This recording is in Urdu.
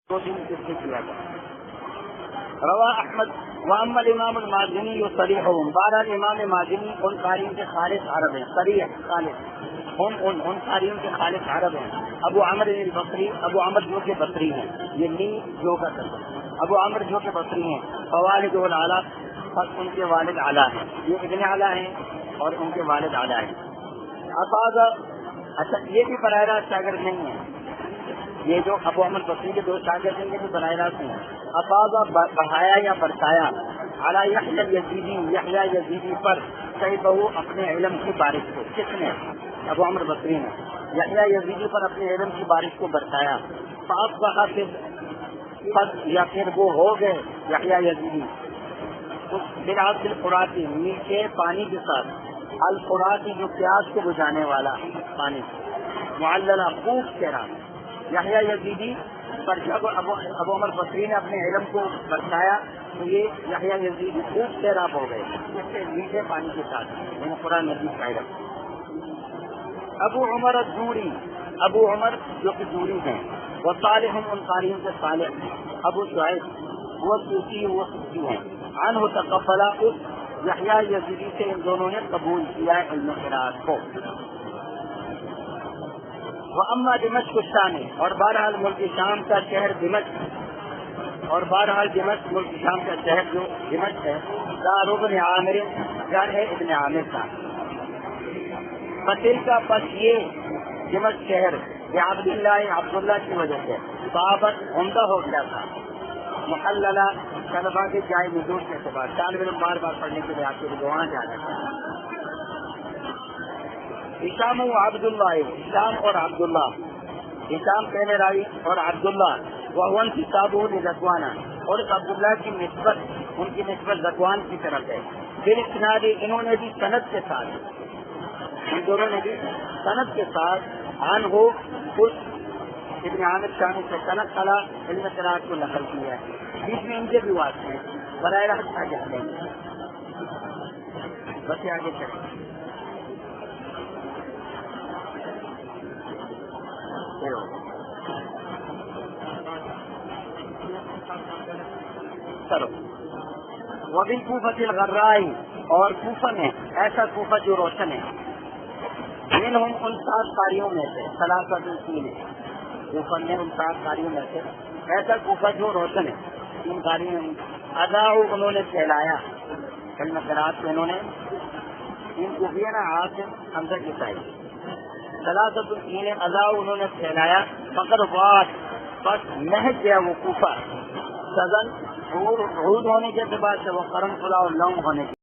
کیا گیا روا احمد وامل امام المازنی صریح بہرحال امام مازنی ان قاریوں کے خالص عرب ہیں، صریح خالص ان قاریوں کے خالص عرب ہیں۔ ابو عمر البصری، ابو عمر جو کے بصری ہیں، یہ نی جو کا ابو عمر جو کے بصری ہیں، فوالد العلا، ان کے والد اعلیٰ ہیں، یہ ابن اعلیٰ ہیں اور ان کے والد اعلیٰ ہیں۔ افاظہ، اچھا یہ بھی براہ راست شاگرد نہیں ہے، یہ جو ابو عمر بصری کے دو شاگرد ہیں یہ بھی براہ راست نہیں ہے۔ افاظہ بڑھایا یا برسایا، علی یحییٰ یزیدی، یحییٰ یزیدی پر کئی بہو اپنے علم کی بارش کو، کس نے؟ ابو عمر بصری نے یحییٰ یزیدی پر اپنے علم کی بارش کو برسایا۔ فاصبح، یا پھر وہ ہو گئے یحییٰ یزیدی بالعبد الفراتی، میٹھے پانی کے ساتھ، الفراتی جو پیاس کو بجھانے والا پانی، معللہ خوب چہرہ۔ یحییٰ یزیدی پر جب ابو عمر بصری نے اپنے علم کو برسایا تو یہ یحییٰ یزیدی خوب سیراب ہو گئے، اس سے میٹھے پانی کے ساتھ، یعنی قرآن مجید کا علم۔ ابو عمر الدوری، ابو عمر جو کہ دوری ہیں، وہ صالح ان قاریوں سے صالح۔ ابو شعیب وہ صوفی، وہ صوفی ہیں۔ عنہ تقبل، اس یحییٰ یزیدی سے ان دونوں نے قبول کیا علم قرآن کو۔ واما دمشق الشامی، اور بہرحال ملک شام کا شہر دمشق، اور بہرحال دمشق ملک شام کا شہر جو دمشق ہے، دار ابن عامر، گھر ہے ابن عامر کا۔ فتل کا پس یہ دمشق شہر عبداللہ کی وجہ سے بابت عمدہ ہو گیا تھا، محللہ طلبا کے جائے نزول کے اعتبار، طالب علم بار بار پڑھنے کے لیے آپ کے لیے وہاں جانا چاہیے۔ ہشام و عبداللہ، ہشام اور عبداللہ، ہشام پہلے راوی اور عبداللہ وہ کتاب ذکوان، اور اس عبداللہ کی نسبت، ان کی نسبت ذکوان کی طرف ہے۔ پھر اسناد، انہوں نے بھی سند کے ساتھ، ان دونوں نے بھی سند کے ساتھ عن ہو اس ابن عامر شامی سے سند خلا علم قرآن کو نقل کیا ہے۔ بیچ میں ان کے بھی واسطے ہیں، براہ راست آگے چلیں گے، بس آگے چلیں چلو۔ وبن کوفۃ الغرائی، اور کوفہ میں ایسا کوفہ جو روشن ہے، منہم ان 7 قاریوں میں سے، ثلاثۃ تین، کوفہ میں ان 7 قاریوں میں سے ایسا کوفہ جو روشن ہے، 3 قاریوں میں اذاعوا، انہوں نے پھیلایا علم قرآن کو، انہوں نے ان کو بھی نا عاصم حمزہ کی تعریف، ثلاثۃ تین اذاعوا، انہوں نے پھیلایا، فقد واد، بس مہک گیا وہ کوفہ، سزن عود ہونے کے اعتبار سے، وہ قرن خلا اور لونگ ہونے کے